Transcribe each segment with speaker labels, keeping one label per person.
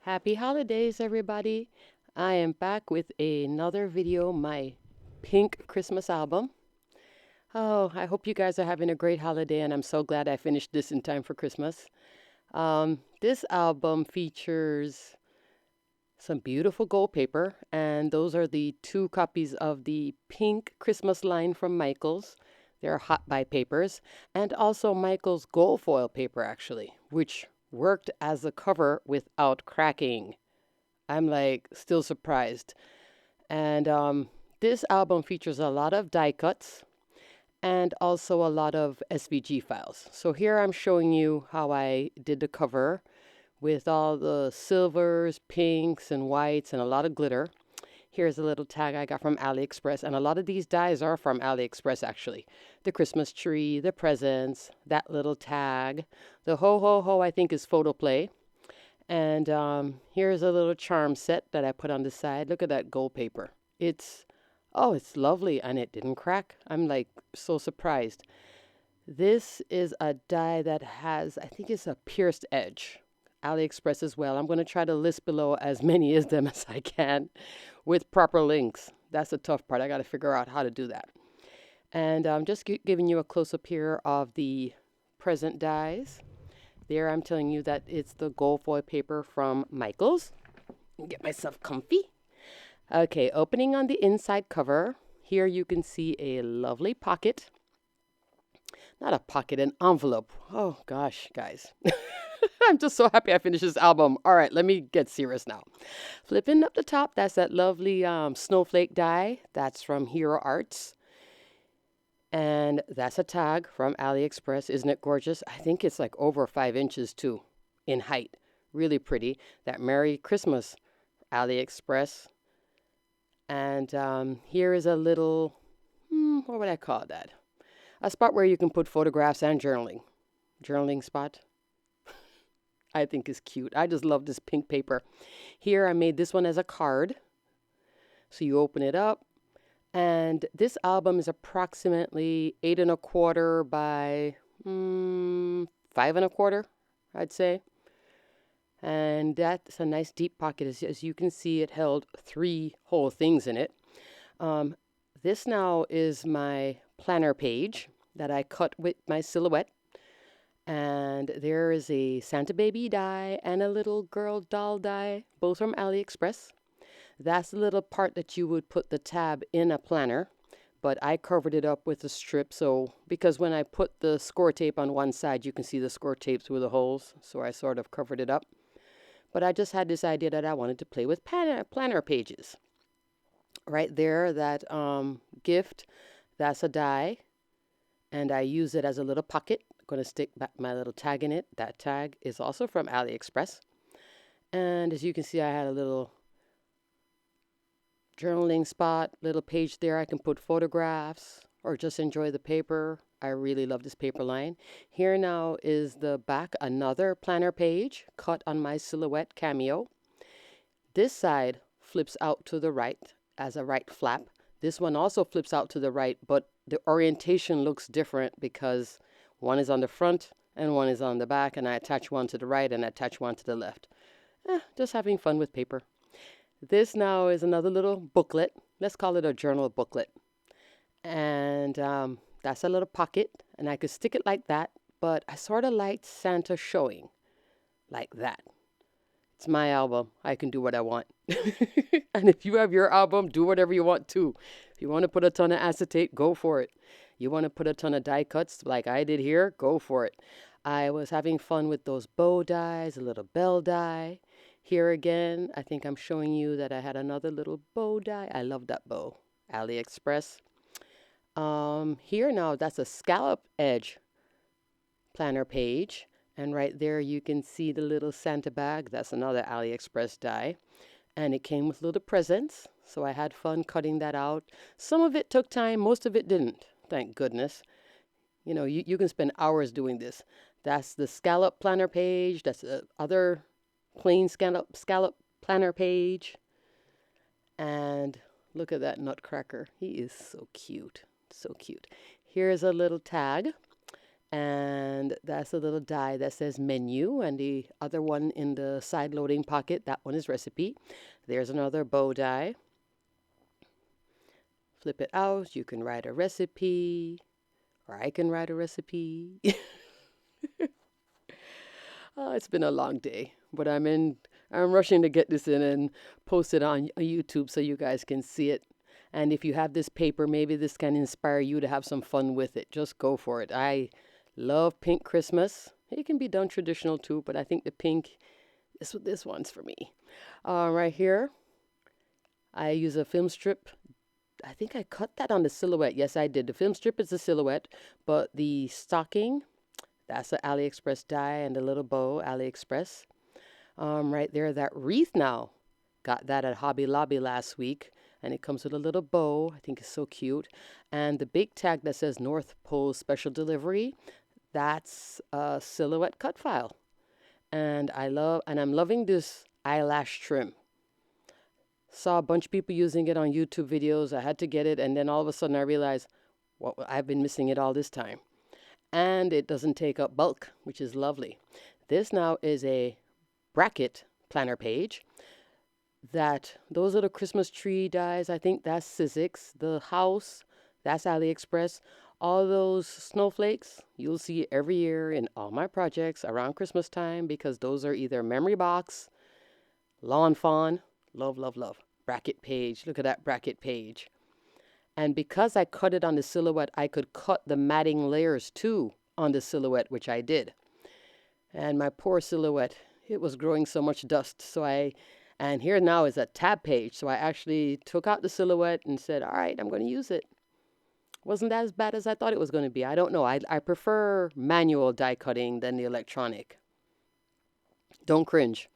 Speaker 1: Happy holidays, everybody. I am back with another video, my pink Christmas album. Oh, I hope you guys are having a great holiday, and I'm so glad I finished this in time for Christmas. This album features some beautiful gold paper, and those are the two copies of the pink Christmas line from Michaels. They're hot buy papers, and also Michaels gold foil paper, actually, which worked as a cover without cracking. I'm like still surprised. And this album features a lot of die cuts and also a lot of SVG files. So here I'm showing you how I did the cover with all the silvers, pinks, and whites, and a lot of glitter. Here's a little tag I got from AliExpress, and a lot of these dies are from AliExpress actually. The Christmas tree, the presents, that little tag. The ho ho ho I think is Photoplay. And here's a little charm set that I put on the side. Look at that gold paper. It's lovely and it didn't crack. I'm like so surprised. This is a die that has, I think it's a pierced edge. AliExpress as well. I'm going to try to list below as many of them as I can with proper links. That's the tough part. I got to figure out how to do that. And I'm just giving you a close-up here of the present dies. There I'm telling you that it's the gold foil paper from Michaels. Get myself comfy. Okay, opening on the inside cover. Here you can see a lovely pocket. Not a pocket, an envelope. Oh gosh, guys. I'm just so happy I finished this album. All right, let me get serious now. Flipping up the top, that's that lovely snowflake die. That's from Hero Arts. And that's a tag from AliExpress. Isn't it gorgeous? I think it's like over 5 inches too in height. Really pretty. That Merry Christmas, AliExpress. And here is a little, what would I call that? A spot where you can put photographs and journaling. Journaling spot. I think is cute. I just love this pink paper. Here I made this one as a card. So you open it up. And this album is approximately 8¼ by 5¼ I'd say. And that's a nice deep pocket. As you can see, it held 3 whole things in it. This now is my planner page that I cut with my silhouette. And there is a Santa baby die and a little girl doll die, both from AliExpress. That's the little part that you would put the tab in a planner, but I covered it up with a strip because when I put the score tape on one side, you can see the score tape through the holes, so I sort of covered it up. But I just had this idea that I wanted to play with planner pages. Right there, that gift, that's a die, and I use it as a little pocket. I'm going to stick back my little tag in it. That tag is also from AliExpress. And as you can see, I had a little journaling spot, little page there. I can put photographs or just enjoy the paper. I really love this paper line. Here now is the back, another planner page cut on my silhouette cameo. This side flips out to the right as a right flap. This one also flips out to the right, but the orientation looks different because one is on the front and one is on the back, and I attach one to the right and I attach one to the left. Just having fun with paper. This now is another little booklet. Let's call it a journal booklet. And that's a little pocket, and I could stick it like that, but I sort of liked Santa showing like that. It's my album. I can do what I want. And if you have your album, do whatever you want too. If you want to put a ton of acetate, go for it. You want to put a ton of die cuts like I did here, go for it. I was having fun with those bow dies, a little bell die. Here again, I think I'm showing you that I had another little bow die. I love that bow. AliExpress. Here now, that's a scallop edge planner page. And right there, you can see the little Santa bag. That's another AliExpress die. And it came with little presents. So I had fun cutting that out. Some of it took time. Most of it didn't. Thank goodness. You know, you can spend hours doing this. That's the scallop planner page. That's the other plain scallop planner page. And look at that nutcracker. He is so cute. So cute. Here's a little tag. And That's a little die that says menu, and the other one in the side loading pocket, that one is recipe. There's another bow die. Flip it out, you can write a recipe, or I can write a recipe. Oh, it's been a long day, but I'm rushing to get this in and post it on YouTube so you guys can see it. And if you have this paper, maybe this can inspire you to have some fun with it. Just go for it. I love pink Christmas. It can be done traditional too, but I think the pink is what this one's for me. Right here, I use a film strip. I think I cut that on the silhouette. Yes, I did. The film strip is the silhouette, but the stocking, that's an AliExpress die, and the little bow, AliExpress. Right there, that wreath now. Got that at Hobby Lobby last week, and it comes with a little bow. I think it's so cute. And the big tag that says North Pole Special Delivery, that's a silhouette cut file. And I'm loving this eyelash trim. Saw a bunch of people using it on YouTube videos. I had to get it, and then all of a sudden I realized, well, I've been missing it all this time. And it doesn't take up bulk, which is lovely. This now is a bracket planner page. Those are the Christmas tree dies. I think that's Sizzix. The house, that's AliExpress. All those snowflakes you'll see every year in all my projects around Christmas time, because those are either memory box, lawn fawn, love, love, love. Bracket page. Look at that bracket page. And because I cut it on the silhouette, I could cut the matting layers too on the silhouette, which I did. And my poor silhouette, it was growing so much dust. And here now is a tab page. So I actually took out the silhouette and said, all right, I'm going to use it. Wasn't as bad as I thought it was going to be. I don't know. I prefer manual die cutting than the electronic. Don't cringe.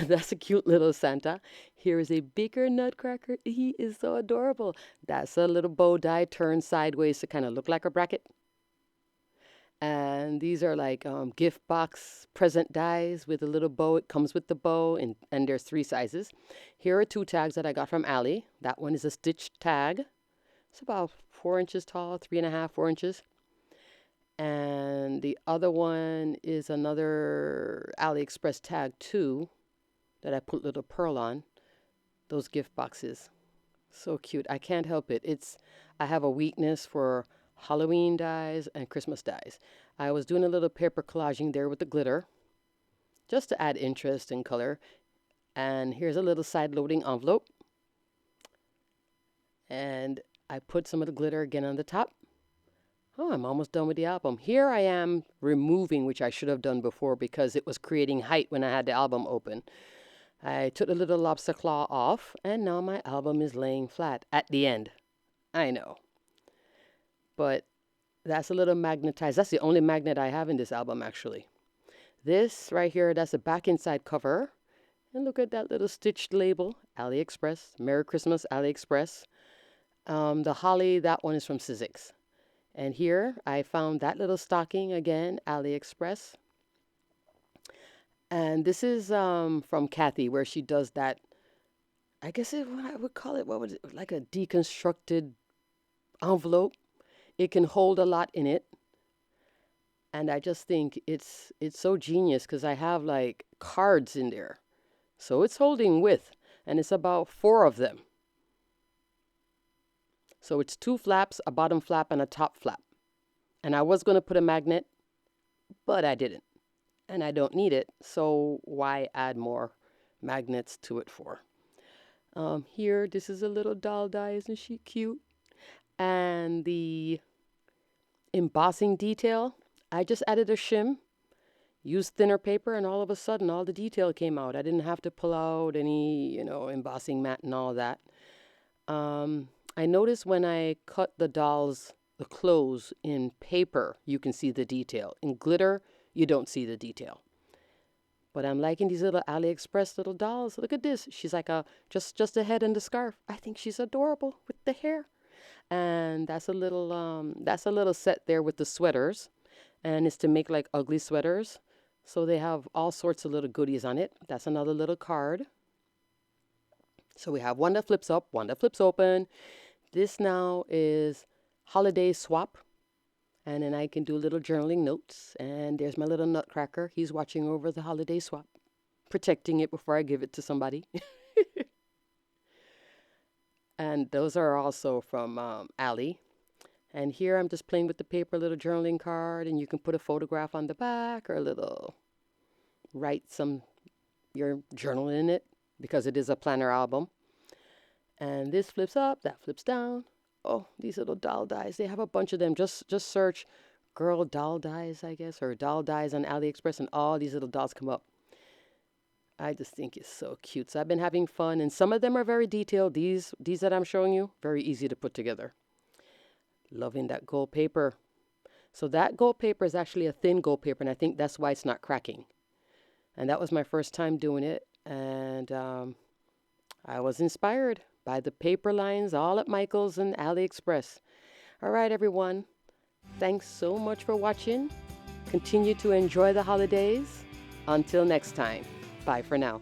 Speaker 1: That's a cute little Santa. Here is a bigger nutcracker. He is so adorable. That's a little bow die turned sideways to kind of look like a bracket. And these are like gift box present dies with a little bow. It comes with the bow, and there's 3 sizes. Here are 2 tags that I got from Ali. That one is a stitched tag. It's about 4 inches tall, 3.5, 4 inches. And the other one is another AliExpress tag too, that I put little pearl on. Those gift boxes. So cute. I can't help it. I have a weakness for Halloween dies and Christmas dies. I was doing a little paper collaging there with the glitter, just to add interest and color. And here's a little side loading envelope. And I put some of the glitter again on the top. Oh, I'm almost done with the album. Here I am removing, which I should have done before because it was creating height when I had the album open. I took the little lobster claw off, and now my album is laying flat at the end. I know. But that's a little magnetized. That's the only magnet I have in this album, actually. This right here, that's a back inside cover. And look at that little stitched label, AliExpress. Merry Christmas, AliExpress. The holly, that one is from Sizzix. And here I found that little stocking again, AliExpress. And this is from Kathy, where she does that. I guess what I would call it, what was it, like a deconstructed envelope. It can hold a lot in it. And I just think it's so genius because I have like cards in there. So it's holding width, and it's about 4 of them. So it's 2 flaps, a bottom flap, and a top flap. And I was going to put a magnet, but I didn't. And I don't need it, so why add more magnets to it for? Here, this is a little doll die. Isn't she cute? And the embossing detail, I just added a shim, used thinner paper, and all of a sudden, all the detail came out. I didn't have to pull out any, embossing mat and all that. I noticed when I cut the clothes in paper, you can see the detail. In glitter, you don't see the detail. But I'm liking these little AliExpress little dolls. Look at this. She's like just a head and the scarf. I think she's adorable with the hair. And that's a little set there with the sweaters. And it's to make like ugly sweaters. So they have all sorts of little goodies on it. That's another little card. So we have one that flips up, one that flips open. This now is Holiday Swap. And then I can do little journaling notes. And there's my little nutcracker. He's watching over the holiday swap, protecting it before I give it to somebody. And those are also from Allie. And here I'm just playing with the paper, little journaling card, and you can put a photograph on the back or a little, write your journal in it because it is a planner album. And this flips up, that flips down. Oh, these little doll dies. They have a bunch of them. Just search girl doll dies, I guess, or doll dies on AliExpress, and all these little dolls come up. I just think it's so cute. So I've been having fun, and some of them are very detailed. These that I'm showing you, very easy to put together. Loving that gold paper. So that gold paper is actually a thin gold paper, and I think that's why it's not cracking. And that was my first time doing it, and I was inspired by the paper lines all at Michael's and AliExpress. All right, everyone. Thanks so much for watching. Continue to enjoy the holidays. Until next time. Bye for now.